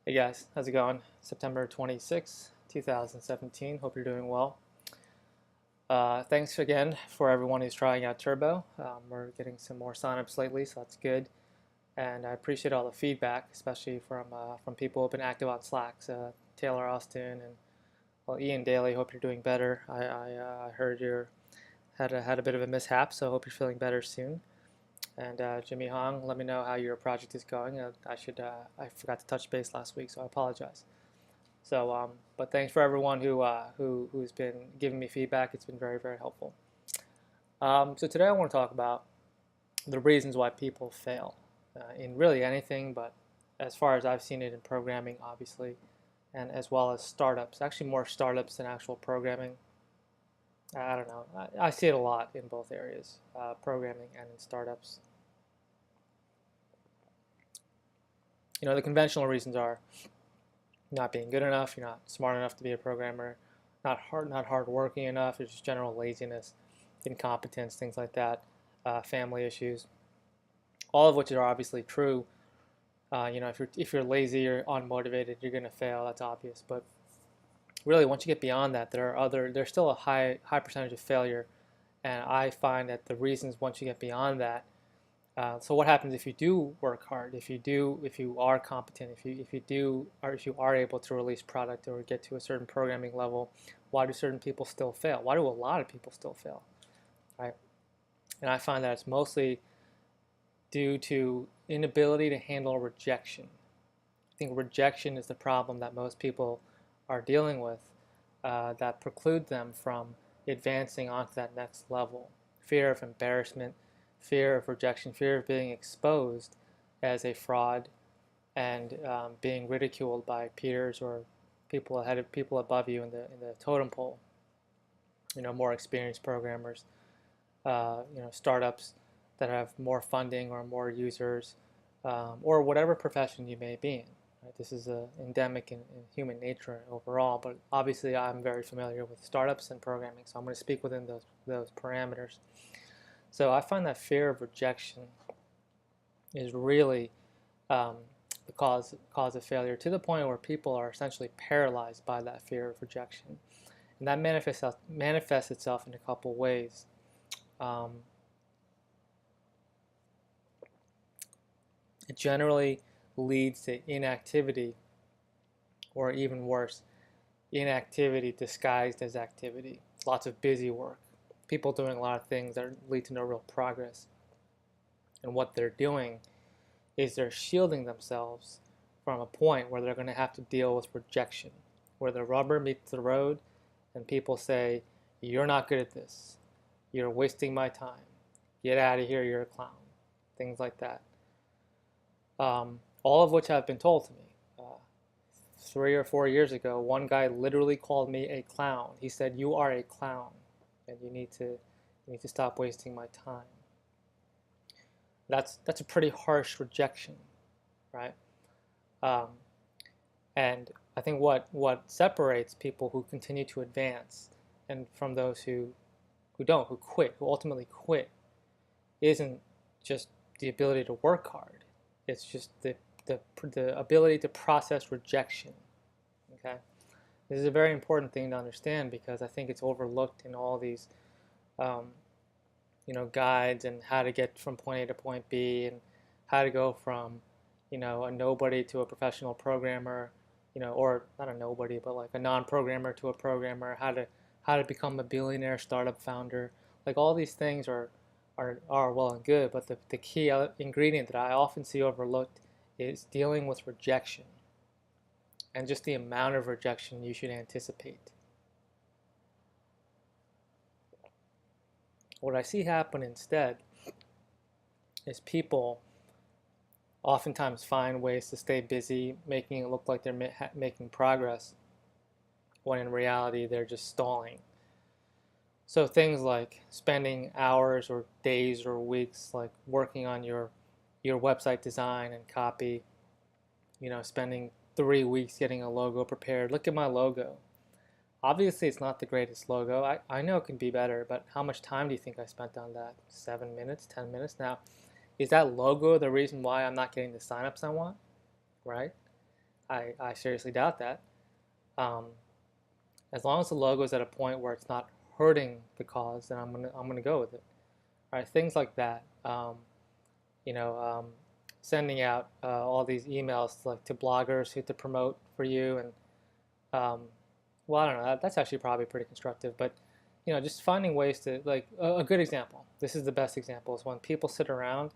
Hey guys, how's it going? September 26th, 2017. Hope you're doing well. Thanks again for everyone who's trying out Turbo. We're getting some more signups lately, so that's good. And I appreciate all the feedback, especially from people who've been active on Slack. So Taylor Austin and Ian Daly. Hope you're doing better. I heard you had a bit of a mishap, so I hope you're feeling better soon. And Jimmy Hong, let me know how your project is going. I forgot to touch base last week, so I apologize. But thanks for everyone who's been giving me feedback. It's been very, very helpful. So today I want to talk about the reasons why people fail in really anything, but as far as I've seen it in programming, obviously, and as well as startups. Actually, more startups than actual programming. I don't know. I see it a lot in both areas, programming and in startups. The conventional reasons are not being good enough, you're not smart enough to be a programmer, not hardworking enough, it's just general laziness, incompetence, things like that, family issues, all of which are obviously true. If you're lazy or unmotivated, you're going to fail. That's obvious. But really, once you get beyond that, there's still a high percentage of failure, and I find that the reasons once you get beyond that. So what happens if you do work hard? If you are competent, if you are able to release product or get to a certain programming level, why do certain people still fail? Why do a lot of people still fail? Right? And I find that it's mostly due to inability to handle rejection. I think rejection is the problem that most people are dealing with that preclude them from advancing onto that next level. Fear of embarrassment, fear of rejection, fear of being exposed as a fraud, and being ridiculed by peers or people above you in the totem pole. More experienced programmers, startups that have more funding or more users, or whatever profession you may be in. Right? This is endemic in human nature overall, but obviously I'm very familiar with startups and programming, so I'm going to speak within those parameters. So I find that fear of rejection is really the cause of failure, to the point where people are essentially paralyzed by that fear of rejection, and that manifests itself in a couple ways. It generally leads to inactivity, or even worse, inactivity disguised as activity. Lots of busy work. People doing a lot of things that lead to no real progress. And what they're doing is they're shielding themselves from a point where they're going to have to deal with rejection, where the rubber meets the road and people say, "You're not good at this. You're wasting my time. Get out of here, you're a clown." Things like that. All of which have been told to me. 3 or 4 years ago, one guy literally called me a clown. He said, "You are a clown, and you need to stop wasting my time." That's a pretty harsh rejection, right? And I think what separates people who continue to advance and from those who don't, who ultimately quit, isn't just the ability to work hard. It's just the ability to process rejection. Okay, this is a very important thing to understand, because I think it's overlooked in all these guides and how to get from point A to point B, and how to go from a nobody to a professional programmer, or not a nobody, but like a non-programmer to a programmer, how to become a billionaire startup founder. Like, all these things are well and good, but the key ingredient that I often see overlooked is dealing with rejection, and just the amount of rejection you should anticipate. What I see happen instead is people oftentimes find ways to stay busy, making it look like they're making progress, when in reality they're just stalling. So things like spending hours or days or weeks like working on your website design and copy, spending 3 weeks getting a logo prepared. Look at my logo. Obviously, it's not the greatest logo. I know it can be better, but how much time do you think I spent on that? 7 minutes, 10 minutes? Now, is that logo the reason why I'm not getting the signups I want? Right? I seriously doubt that. Um, as long as the logo is at a point where it's not hurting the cause, then I'm gonna go with it. All right, things like that. You know, sending out all these emails to bloggers who to promote for you, and well, I don't know. That's actually probably pretty constructive, but just finding ways to a good example. This is the best example is when people sit around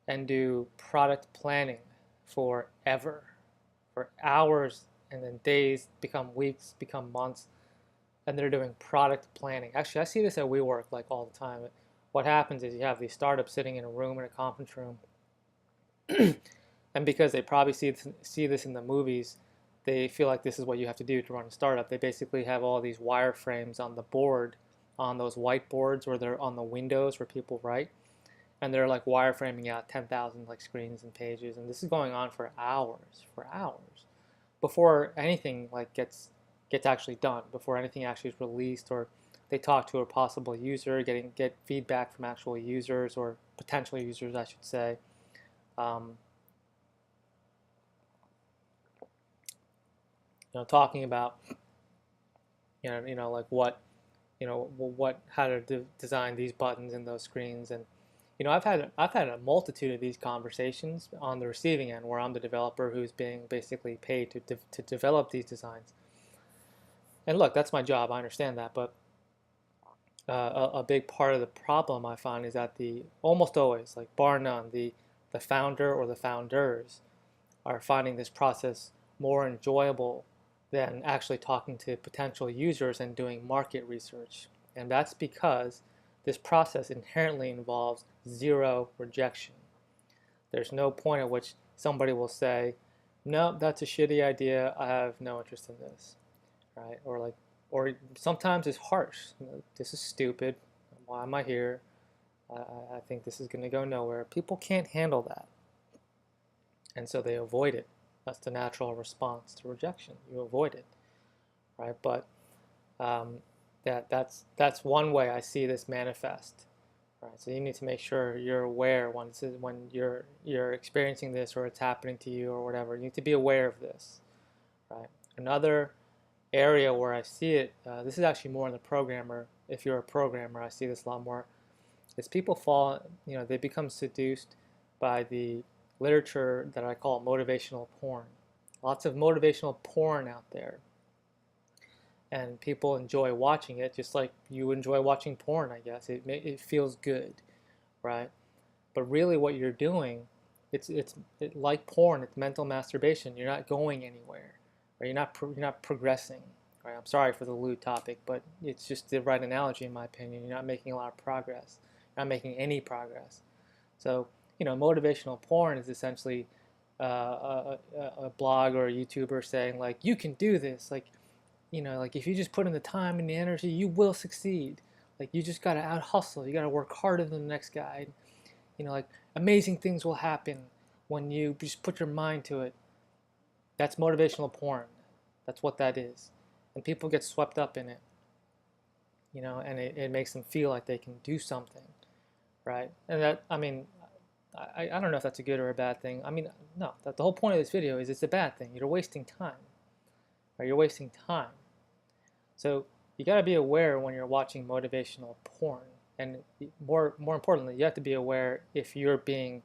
and do product planning forever, for hours, and then days become weeks, become months, and they're doing product planning. Actually, I see this at WeWork like all the time. What happens is you have these startups sitting in a room, in a conference room, and because they probably see this in the movies, they feel like this is what you have to do to run a startup. They basically have all these wireframes on the board, on those whiteboards where they're on the windows where people write, and they're like wireframing out 10,000 like screens and pages, and this is going on for hours, before anything like gets actually done, before anything actually is released, or they talk to a possible user, get feedback from actual users or potential users, I should say. Um, Talking about like how to design these buttons and those screens, and I've had a multitude of these conversations on the receiving end, where I'm the developer who's being basically paid to develop these designs. And look, that's my job. I understand that, but a big part of the problem I find is that almost always, like bar none, the founder or the founders are finding this process more enjoyable than actually talking to potential users and doing market research. And that's because this process inherently involves zero rejection. There's no point at which somebody will say, no, that's a shitty idea. I have no interest in this, right? Or sometimes it's harsh. This is stupid. Why am I here? I think this is going to go nowhere. People can't handle that, and so they avoid it. That's the natural response to rejection. You avoid it, right? But um, that's one way I see this manifest, right? So you need to make sure you're aware when you're experiencing this, or it's happening to you or whatever. You need to be aware of this, right? Another area where I see it, this is actually more in the programmer. If you're a programmer, I see this a lot more. Is people they become seduced by the literature that I call motivational porn. Lots of motivational porn out there, and people enjoy watching it, just like you enjoy watching porn, I guess. It feels good, right? But really, what you're doing, like porn. It's mental masturbation. You're not going anywhere, or you're not progressing. Right? I'm sorry for the lewd topic, but it's just the right analogy in my opinion. You're not making a lot of progress. You're not making any progress. So motivational porn is essentially a blog or a YouTuber saying like, you can do this, like like if you just put in the time and the energy, you will succeed. Like you just gotta out hustle. You gotta work harder than the next guy. Like amazing things will happen when you just put your mind to it. That's motivational porn. That's what that is. And people get swept up in it, and it makes them feel like they can do something, right? And that, I mean, I don't know if that's a good or a bad thing. I mean, no, the whole point of this video is it's a bad thing. You're wasting time, right? You're wasting time. So you got to be aware when you're watching motivational porn. And more importantly, you have to be aware if you're being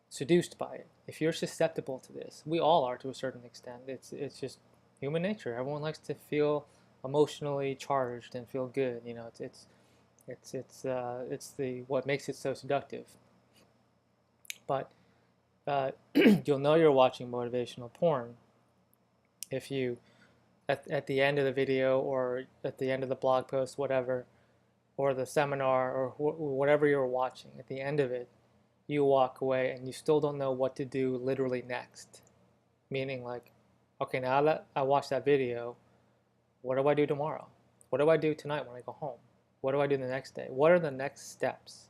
seduced by it. If you're susceptible to this, we all are to a certain extent. It's just human nature. Everyone likes to feel emotionally charged and feel good. It's the what makes it so seductive. But you'll know you're watching motivational porn if you, at the end of the video or at the end of the blog post, whatever, or the seminar or whatever you're watching, at the end of it, you walk away and you still don't know what to do literally next. Meaning like, okay, now that I watched that video, what do I do tomorrow? What do I do tonight when I go home? What do I do the next day? What are the next steps?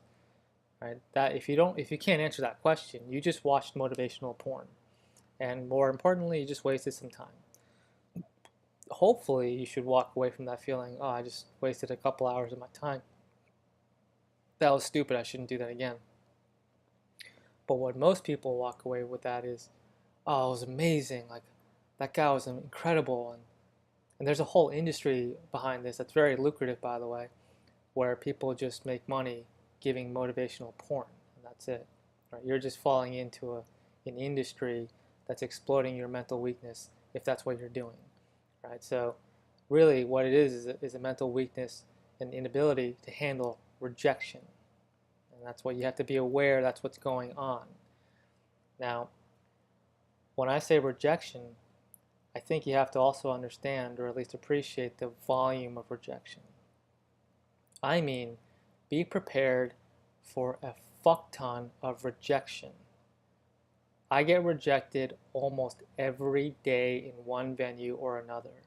Right? That if you can't answer that question, you just watched motivational porn. And more importantly, you just wasted some time. Hopefully, you should walk away from that feeling, oh, I just wasted a couple hours of my time. That was stupid. I shouldn't do that again. But what most people walk away with that is, oh, it was amazing. Like, that guy was incredible. And there's a whole industry behind this that's very lucrative, by the way, where people just make money giving motivational porn, and that's it. Right? You're just falling into an industry that's exploiting your mental weakness if that's what you're doing. Right? So really what it is a mental weakness and inability to handle rejection. And that's what you have to be aware, that's what's going on. Now, when I say rejection, I think you have to also understand, or at least appreciate, the volume of rejection. I mean, be prepared for a fuck ton of rejection. I get rejected almost every day in one venue or another.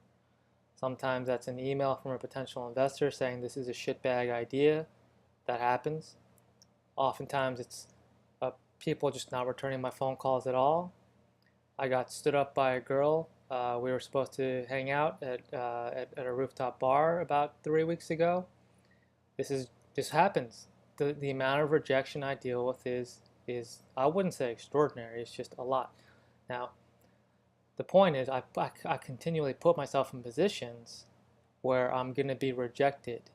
Sometimes that's an email from a potential investor saying this is a shitbag idea. That happens. Oftentimes it's people just not returning my phone calls at all. I got stood up by a girl. We were supposed to hang out at a rooftop bar about 3 weeks ago. This happens. The amount of rejection I deal with is I wouldn't say extraordinary. It's just a lot. Now, the point is I continually put myself in positions where I'm going to be rejected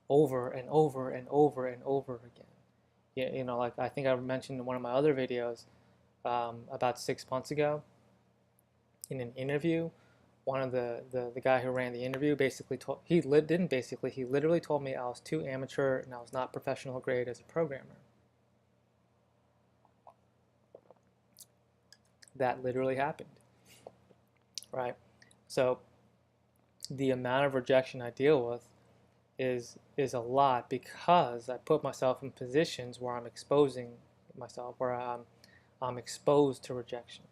over and over and over and over again. You know, like I think I mentioned in one of my other videos about 6 months ago in an interview. One of the guy who ran the interview basically he literally told me I was too amateur and I was not professional grade as a programmer. That literally happened, right? So the amount of rejection I deal with is a lot because I put myself in positions where I'm exposing myself, where I'm exposed to rejection.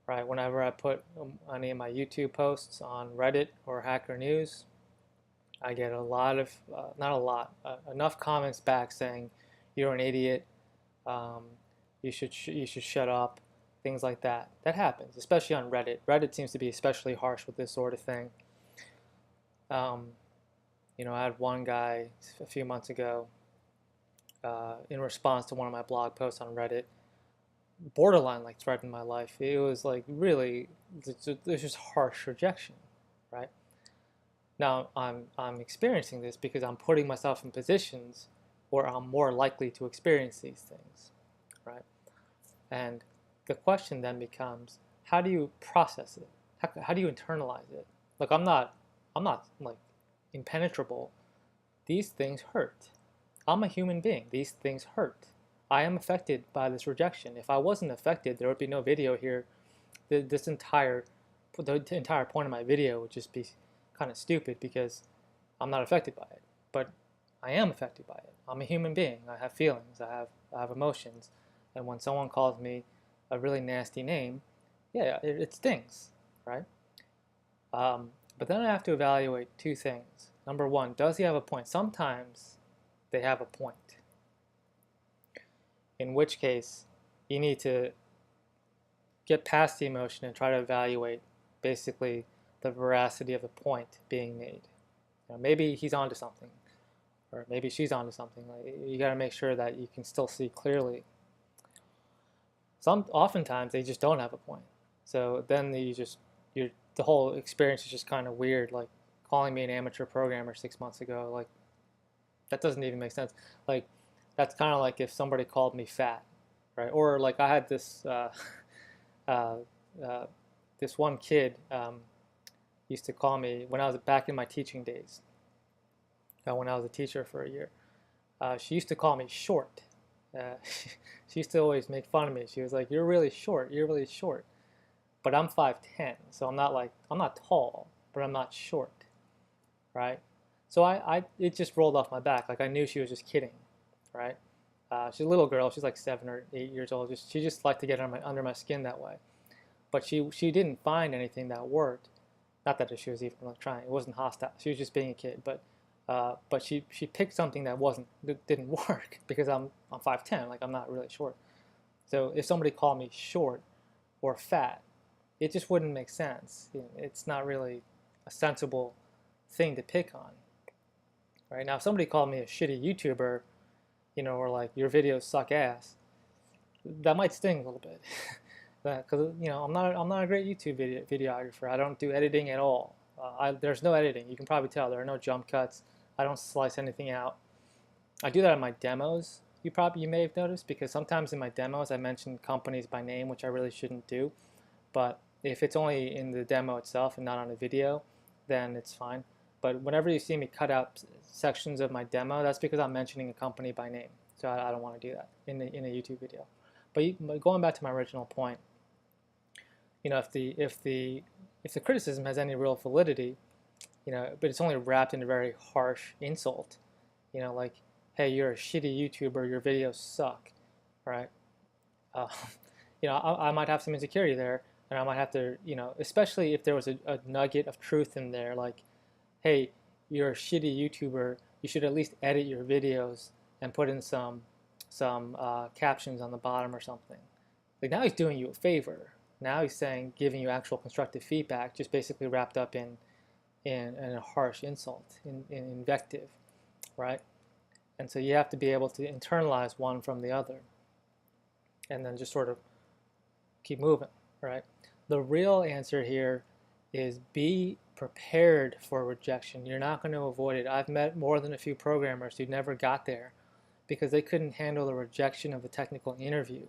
Right, whenever I put any of my YouTube posts on Reddit or Hacker News, I get a lot of, not a lot, enough comments back saying, you're an idiot, you should shut up, things like that. That happens, especially on Reddit. Reddit seems to be especially harsh with this sort of thing. You know, I had one guy a few months ago, in response to one of my blog posts on Reddit, borderline like threatened my life. It was like really, there's just harsh rejection, right? Now I'm experiencing this because I'm putting myself in positions where I'm more likely to experience these things, right? And the question then becomes, how do you process it? How do you internalize it? Like I'm not like impenetrable. These things hurt. I'm a human being. These things hurt. I am affected by this rejection. If I wasn't affected, there would be no video here. The entire point of my video would just be kind of stupid because I'm not affected by it. But I am affected by it. I'm a human being. I have feelings. I have emotions. And when someone calls me a really nasty name, yeah, it stings, right? But then I have to evaluate two things. Number one, does he have a point? Sometimes they have a point. In which case, you need to get past the emotion and try to evaluate basically the veracity of the point being made. You know, maybe he's onto something, or maybe she's onto something. Like, you got to make sure that you can still see clearly. Oftentimes they just don't have a point. So then the whole experience is just kind of weird. Like calling me an amateur programmer 6 months ago, like that doesn't even make sense. Like that's kind of like if somebody called me fat, right? Or like I had this this one kid used to call me when I was back in my teaching days. When I was a teacher for a year, she used to call me short. She used to always make fun of me. She was like, "You're really short. You're really short." But I'm 5'10", so I'm not tall, but I'm not short, right? So it just rolled off my back. Like I knew she was just kidding. Right? She's a little girl. She's like 7 or 8 years old. She just liked to get under my skin that way. But she didn't find anything that worked. Not that she was even like trying. It wasn't hostile. She was just being a kid. But she picked something that didn't work because I'm 5'10". Like I'm not really short. So if somebody called me short or fat, it just wouldn't make sense. You know, it's not really a sensible thing to pick on. Right? Now if somebody called me a shitty YouTuber, you know, or like your videos suck ass, that might sting a little bit. because I'm not a great YouTube videographer. I don't do editing at all. There's no editing. You can probably tell there are no jump cuts. I don't slice anything out. I do that in my demos. You may have noticed, because sometimes in my demos I mention companies by name, which I really shouldn't do. But if it's only in the demo itself and not on a video, then it's fine. But whenever you see me cut out sections of my demo, that's because I'm mentioning a company by name. So I don't want to do that in a YouTube video. But going back to my original point, if the criticism has any real validity, but it's only wrapped in a very harsh insult, like, hey, you're a shitty YouTuber, your videos suck, right? Uh, I might have some insecurity there, and I might have to, especially if there was a nugget of truth in there, like, hey, you're a shitty YouTuber, you should at least edit your videos and put in some captions on the bottom or something. Like, now he's doing you a favor. Now he's giving you actual constructive feedback, just basically wrapped up in a harsh insult, in invective, right? And so you have to be able to internalize one from the other, and then just sort of keep moving, right? The real answer here is be prepared for rejection. You're not going to avoid it. I've met more than a few programmers who never got there because they couldn't handle the rejection of a technical interview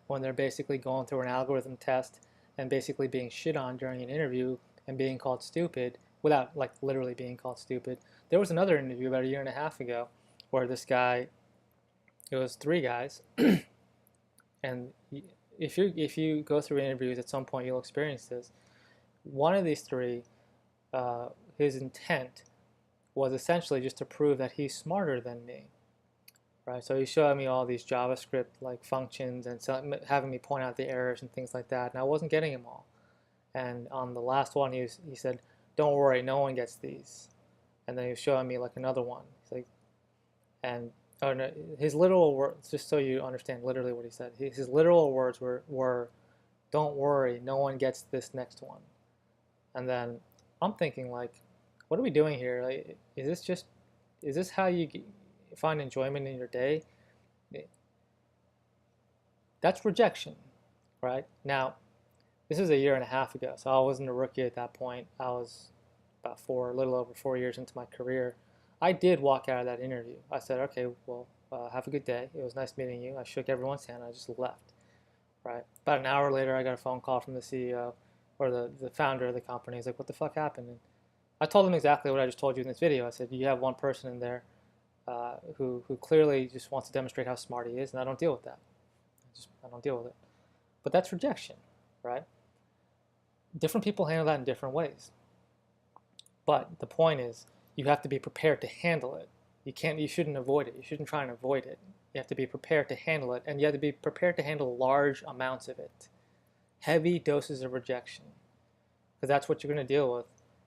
when they're basically going through an algorithm test and basically being shit on during an interview and being called stupid without, like, literally being called stupid. There was another interview about a year and a half ago where this guy, it was 3 guys, and if you go through interviews at some point, you'll experience this. One of these 3, his intent was essentially just to prove that he's smarter than me, right? So he's showing me all these JavaScript like functions and having me point out the errors and things like that, and I wasn't getting them all. And on the last one, he said, "Don't worry, no one gets these." And then he was showing me like another one. He's like, and oh no, his literal words, just so you understand literally what he said, his literal words were, "Don't worry, no one gets this next one." And then I'm thinking, like, what are we doing here? Like, is this how you find enjoyment in your day? That's rejection, right? Now, this is a year and a half ago, so I wasn't a rookie at that point. I was about a little over 4 years into my career. I did walk out of that interview. I said, okay, well, have a good day. It was nice meeting you. I shook everyone's hand. I just left, right? About an hour later, I got a phone call from the CEO or the founder of the company. He's like, what the fuck happened? And I told him exactly what I just told you in this video. I said, you have one person in there who clearly just wants to demonstrate how smart he is, and I don't deal with that. I don't deal with it. But that's rejection, right? Different people handle that in different ways. But the point is, you have to be prepared to handle it. You shouldn't avoid it. You shouldn't try and avoid it. You have to be prepared to handle it, and you have to be prepared to handle large amounts of it. Heavy doses of rejection. Because that's what you're going to deal with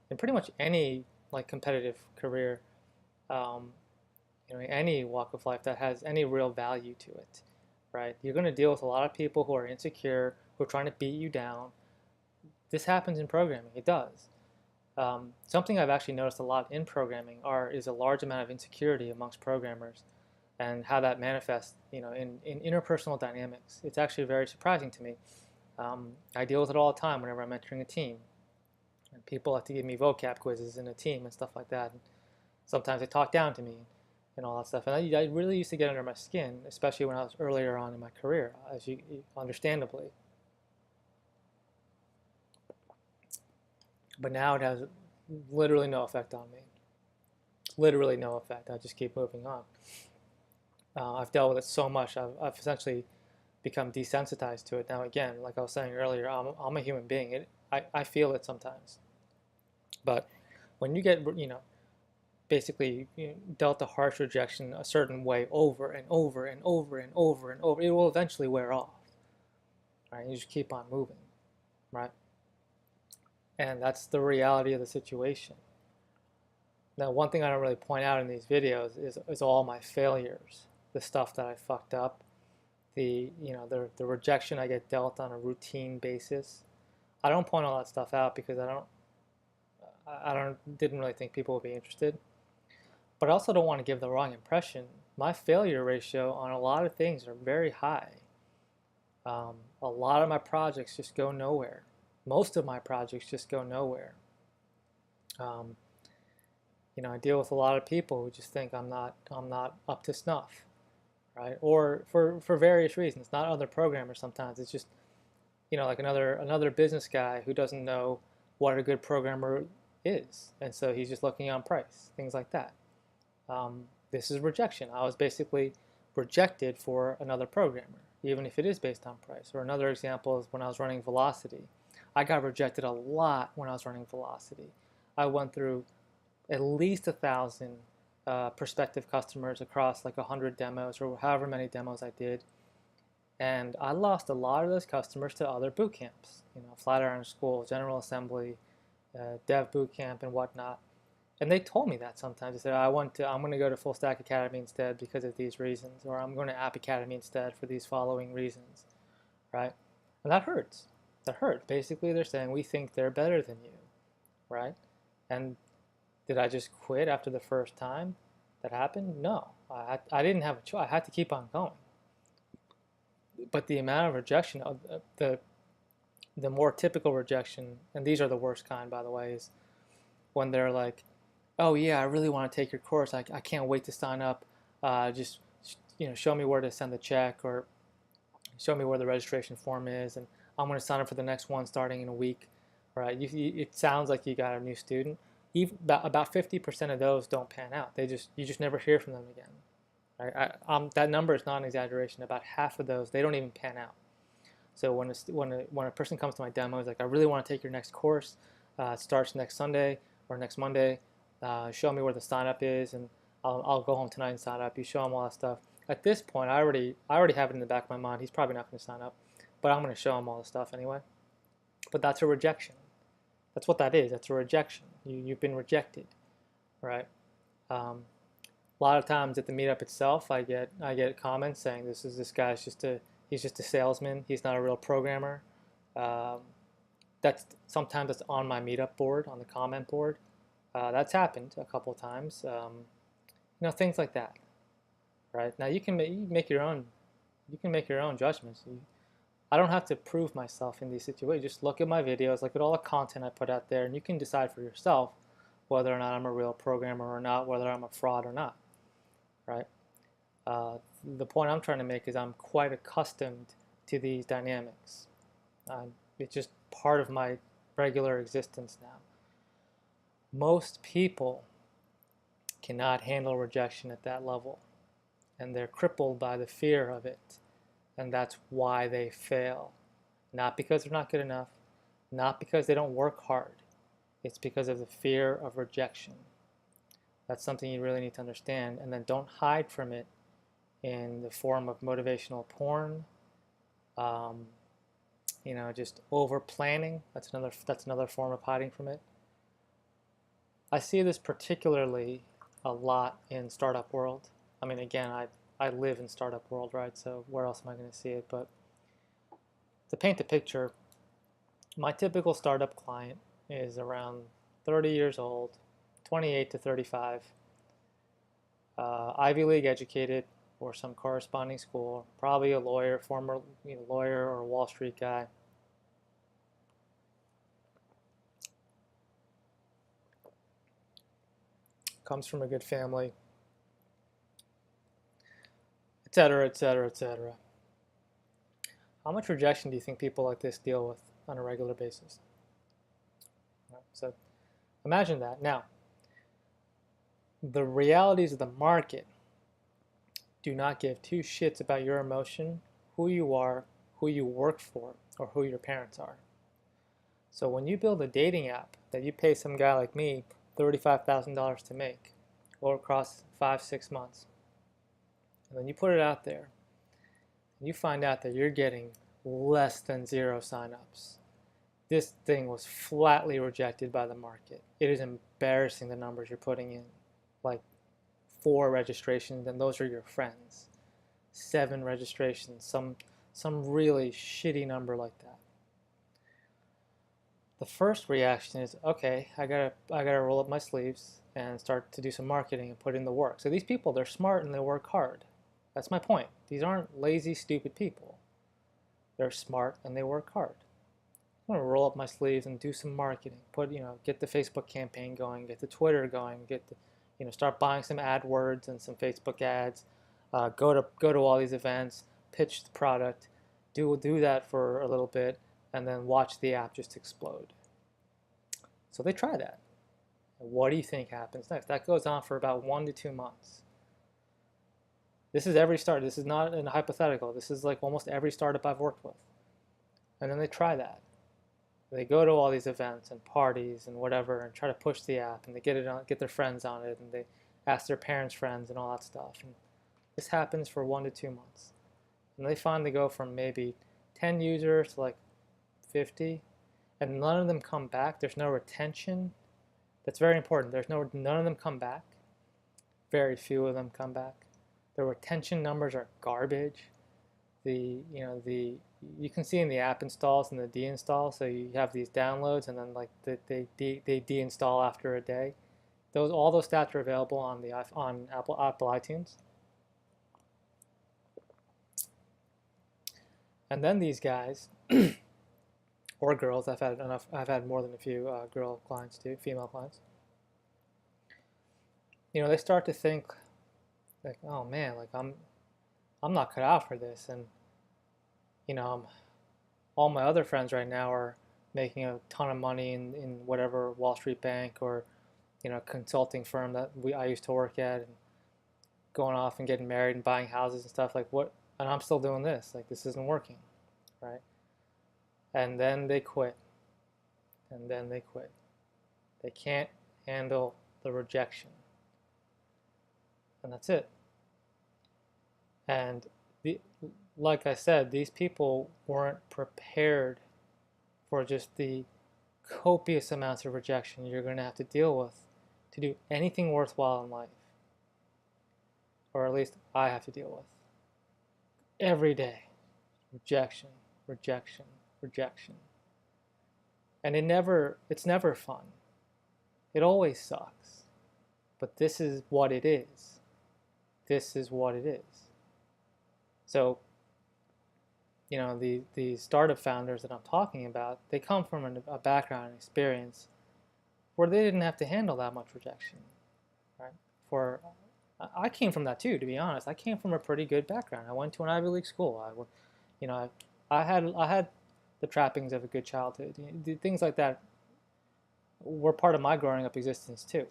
in pretty much any like competitive career, any walk of life that has any real value to it, right? You're going to deal with a lot of people who are insecure, who are trying to beat you down. This happens in programming. It does. Something I've actually noticed a lot in programming is a large amount of insecurity amongst programmers, and how that manifests, in interpersonal dynamics. It's actually very surprising to me. I deal with it all the time whenever I'm mentoring a team, and people have to give me vocab quizzes in a team and stuff like that. And sometimes they talk down to me and all that stuff, and I really used to get under my skin, especially when I was earlier on in my career, as you understandably. But now it has literally no effect on me. Literally no effect. I just keep moving on. I've dealt with it so much. I've essentially become desensitized to it. Now, again, like I was saying earlier, I'm a human being. I feel it sometimes. But when you get, basically dealt a harsh rejection a certain way over and over and over and over and over, it will eventually wear off. Right? You just keep on moving, right? And that's the reality of the situation. Now, one thing I don't really point out in these videos is all my failures, the stuff that I fucked up, the rejection I get dealt on a routine basis. I don't point all that stuff out because didn't really think people would be interested. But I also don't want to give the wrong impression. My failure ratio on a lot of things are very high. A lot of my projects just go nowhere. Most of my projects just go nowhere. Um, I deal with a lot of people who just think I'm not up to snuff, right? Or for various reasons, not other programmers sometimes. It's just, like another business guy who doesn't know what a good programmer is, and so he's just looking on price, things like that. This is rejection. I was basically rejected for another programmer, even if it is based on price. Or another example is when I was running Velocity. I got rejected a lot when I was running Velocity. I went through at least 1,000 prospective customers across like 100 demos or however many demos I did. And I lost a lot of those customers to other boot camps, Flatiron School, General Assembly, Dev Boot Camp, and whatnot. And they told me that sometimes. They said, I'm going to go to Full Stack Academy instead because of these reasons, or I'm going to App Academy instead for these following reasons, right? And that hurts. That hurts. Basically, they're saying, we think they're better than you, right? And did I just quit after the first time that happened? No. I didn't have a choice. I had to keep on going. But the amount of rejection, the more typical rejection, and these are the worst kind, by the way, is when they're like, oh yeah, I really want to take your course. I can't wait to sign up. Just show me where to send the check, or show me where the registration form is, and I'm going to sign up for the next one starting in a week. Right? It sounds like you got a new student. About 50% of those don't pan out. You just never hear from them again. Right? That number is not an exaggeration. About half of those, they don't even pan out. So when a person comes to my demo, it's like, I really want to take your next course. It starts next Sunday or next Monday. Show me where the sign up is, and I'll go home tonight and sign up. You show him all that stuff. At this point, I already have it in the back of my mind. He's probably not going to sign up, but I'm going to show him all the stuff anyway. But that's a rejection. That's what that is. That's a rejection. You've been rejected, right? A lot of times at the meetup itself, I get comments saying this guy's he's just a salesman. He's not a real programmer. Sometimes that's on my meetup board, on the comment board. That's happened a couple times. Things like that, right? Now you can make your own judgments. I don't have to prove myself in these situations. Just look at my videos, look at all the content I put out there, and you can decide for yourself whether or not I'm a real programmer or not, whether I'm a fraud or not, right? The point I'm trying to make is I'm quite accustomed to these dynamics. It's just part of my regular existence now. Most people cannot handle rejection at that level, and they're crippled by the fear of it, and that's why they fail. Not because they're not good enough, not because they don't work hard. It's because of the fear of rejection. That's something you really need to understand, and then don't hide from it in the form of motivational porn, just over planning. That's another form of hiding from it. I see this particularly a lot in startup world. I mean, again, I live in startup world, right? So where else am I going to see it? But to paint the picture, my typical startup client is around 30 years old, 28 to 35, Ivy League educated or some corresponding school, probably a lawyer, former lawyer or Wall Street guy. Comes from a good family, etc., etc., etc. How much rejection do you think people like this deal with on a regular basis? So imagine that. Now, the realities of the market do not give two shits about your emotion, who you are, who you work for, or who your parents are. So when you build a dating app that you pay some guy like me $35,000 to make, or across 5-6 months, and then you put it out there, and you find out that you're getting less than 0 signups. This thing was flatly rejected by the market. It is embarrassing the numbers you're putting in. Like 4 registrations, and those are your friends. 7 registrations, some really shitty number like that. The first reaction is, okay, I gotta roll up my sleeves and start to do some marketing and put in the work. So these people, they're smart and they work hard. That's my point. These aren't lazy, stupid people. They're smart and they work hard. I'm gonna roll up my sleeves and do some marketing. Get the Facebook campaign going, get the Twitter going, start buying some AdWords and some Facebook ads. Go to all these events, pitch the product, do that for a little bit, and then watch the app just explode. So they try that. What do you think happens next? That goes on for about 1 to 2 months. This is every start. This is not a hypothetical. This is like almost every startup I've worked with. And then they try that. They go to all these events and parties and whatever and try to push the app, and they get their friends on it, and they ask their parents' friends and all that stuff. And this happens for 1 to 2 months. And they finally go from maybe 10 users to like 50, and none of them come back. There's no retention. That's very important. None of them come back. Very few of them come back. The retention numbers are garbage. You can see in the app installs and the deinstall. So you have these downloads, and then like they deinstall after a day. All those stats are available on Apple iTunes. And then these guys or girls, I've had more than a few girl clients too, female clients. They start to think like, oh man, like I'm not cut out for this, and all my other friends right now are making a ton of money in whatever Wall Street bank or consulting firm that I used to work at, and going off and getting married and buying houses and stuff. Like, what? And I'm still doing this. Like, this isn't working, right? And then they quit. And then they quit. They can't handle the rejection. And that's it. And like I said, these people weren't prepared for just the copious amounts of rejection you're going to have to deal with to do anything worthwhile in life. Or at least I have to deal with. Every day. Rejection, rejection, rejection. And it's never fun. It always sucks. But this is what it is. This is what it is. So, the startup founders that I'm talking about, they come from a background and experience where they didn't have to handle that much rejection, right? I came from that too, to be honest. I came from a pretty good background. I went to an Ivy League school. I had the trappings of a good childhood. Things like that were part of my growing up existence too.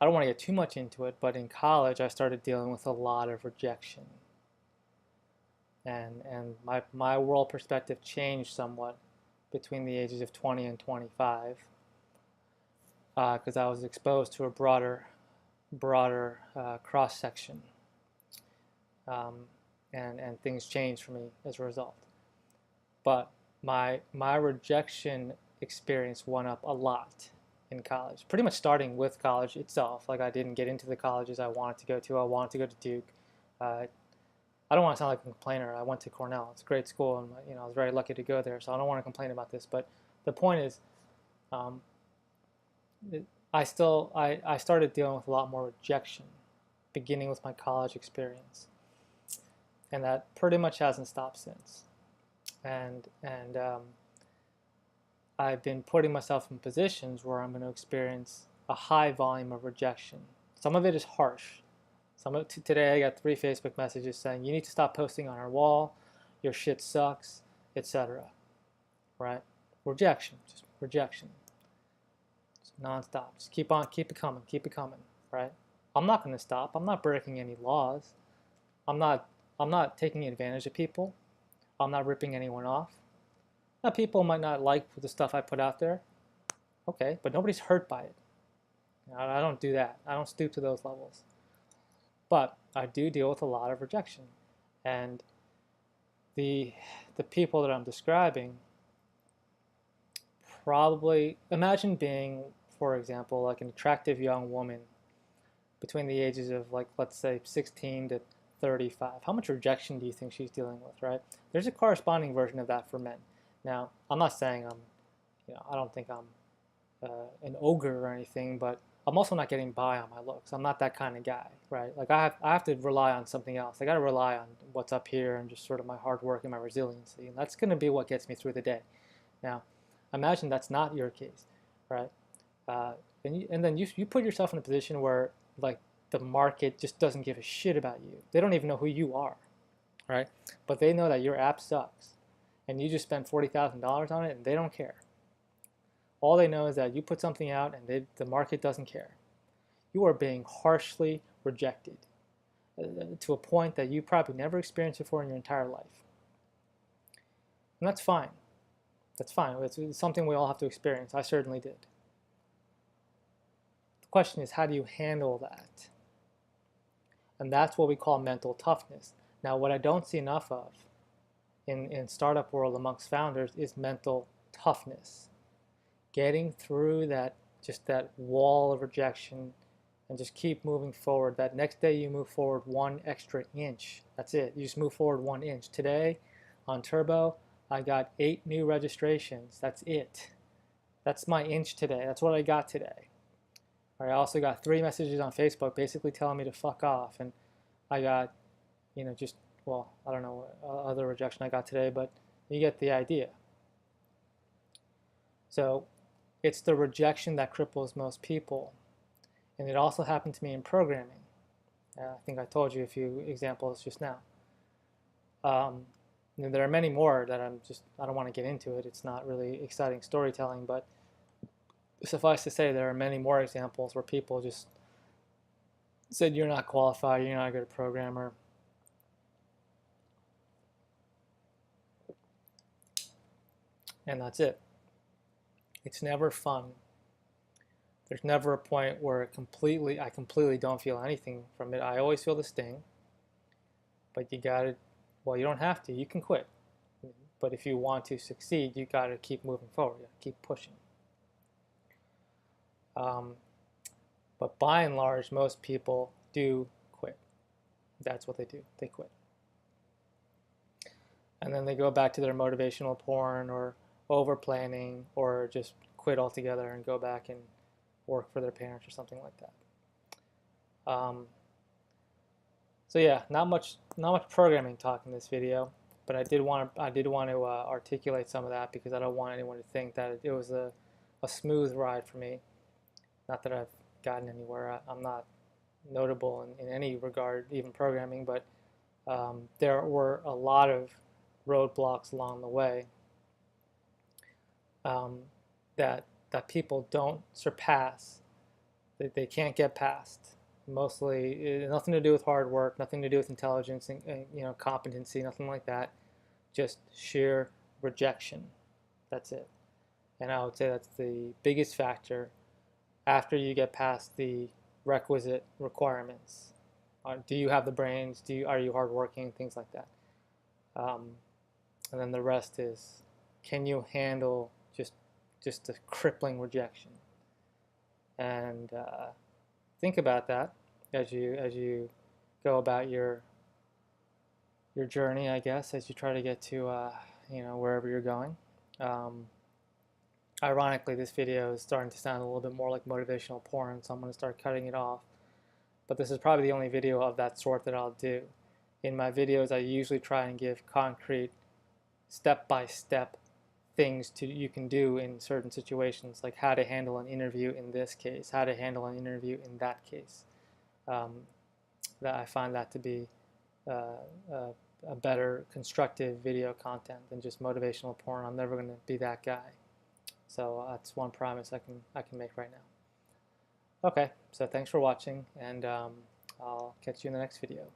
I don't want to get too much into it, but in college I started dealing with a lot of rejection. And my world perspective changed somewhat between the ages of 20 and 25 because I was exposed to a broader cross-section. And things changed for me as a result. But my rejection experience went up a lot in college, pretty much starting with college itself. Like, I didn't get into the colleges I wanted to go to. I wanted to go to Duke. I don't want to sound like a complainer. I went to Cornell. It's a great school, and I was very lucky to go there. So I don't want to complain about this. But the point is, I started dealing with a lot more rejection, beginning with my college experience, and that pretty much hasn't stopped since. And I've been putting myself in positions where I'm going to experience a high volume of rejection. Some of it is harsh. Today I got 3 Facebook messages saying, you need to stop posting on our wall, your shit sucks, etc. Right? Rejection, just rejection. Just nonstop. Just keep it coming, right? I'm not going to stop. I'm not breaking any laws. I'm not taking advantage of people. I'm not ripping anyone off. Now, people might not like the stuff I put out there. Okay, but nobody's hurt by it. I don't do that. I don't stoop to those levels. But I do deal with a lot of rejection. And the people that I'm describing probably, imagine being, for example, like an attractive young woman between the ages of, like, let's say 16 to 35. How much rejection do you think she's dealing with, right? There's a corresponding version of that for men. Now, I'm not saying I don't think I'm an ogre or anything, but I'm also not getting by on my looks. I'm not that kind of guy, right? Like I have to rely on something else. I got to rely on what's up here and just sort of my hard work and my resiliency. And that's going to be what gets me through the day. Now, imagine that's not your case, right? Uh, and then you put yourself in a position where like the market just doesn't give a shit about you. They don't even know who you are, right? But they know that your app sucks and you just spent $40,000 on it and they don't care. All they know is that you put something out and the market doesn't care. You are being harshly rejected to a point that you probably never experienced before in your entire life. And that's fine. That's fine. It's something we all have to experience. I certainly did. The question is, how do you handle that? And that's what we call mental toughness. Now, what I don't see enough of in startup world amongst founders is mental toughness. Getting through that wall of rejection and just keep moving forward. That next day you move forward 1 extra inch. That's it. You just move forward 1 inch. Today on Turbo, I got 8 new registrations. That's it. That's my inch today. That's what I got today. I also got 3 messages on Facebook basically telling me to fuck off. And I got, well, I don't know what other rejection I got today, but you get the idea. So it's the rejection that cripples most people. And it also happened to me in programming. I think I told you a few examples just now. There are many more that I don't want to get into it. It's not really exciting storytelling, but suffice to say, there are many more examples where people just said, you're not qualified, you're not a good programmer. And that's it. It's never fun. There's never a point where I completely don't feel anything from it. I always feel the sting, but you don't have to. You can quit. But if you want to succeed, you got to keep moving forward. You keep pushing. But by and large, most people do quit. That's what they do. They quit. And then they go back to their motivational porn or over planning or just quit altogether and go back and work for their parents or something like that. So yeah, not much programming talk in this video, but I did want to articulate some of that because I don't want anyone to think that it was a smooth ride for me. Not that I've gotten anywhere. I'm not notable in any regard, even programming, but there were a lot of roadblocks along the way that people don't surpass, that they can't get past. Mostly nothing to do with hard work, nothing to do with intelligence and competency, nothing like that. Just sheer rejection. That's it. And I would say that's the biggest factor after you get past the requisite requirements. Do you have the brains? Are you hardworking? Things like that. And then the rest is, can you handle just a crippling rejection? And think about that as you go about your journey, I guess, as you try to get to wherever you're going. Ironically, this video is starting to sound a little bit more like motivational porn, so I'm going to start cutting it off. But this is probably the only video of that sort that I'll do. In my videos, I usually try and give concrete, step-by-step things you can do in certain situations, like how to handle an interview in this case, how to handle an interview in that case. That I find that to be a better constructive video content than just motivational porn. I'm never going to be that guy. So that's one promise I can make right now. Okay, so thanks for watching, and I'll catch you in the next video.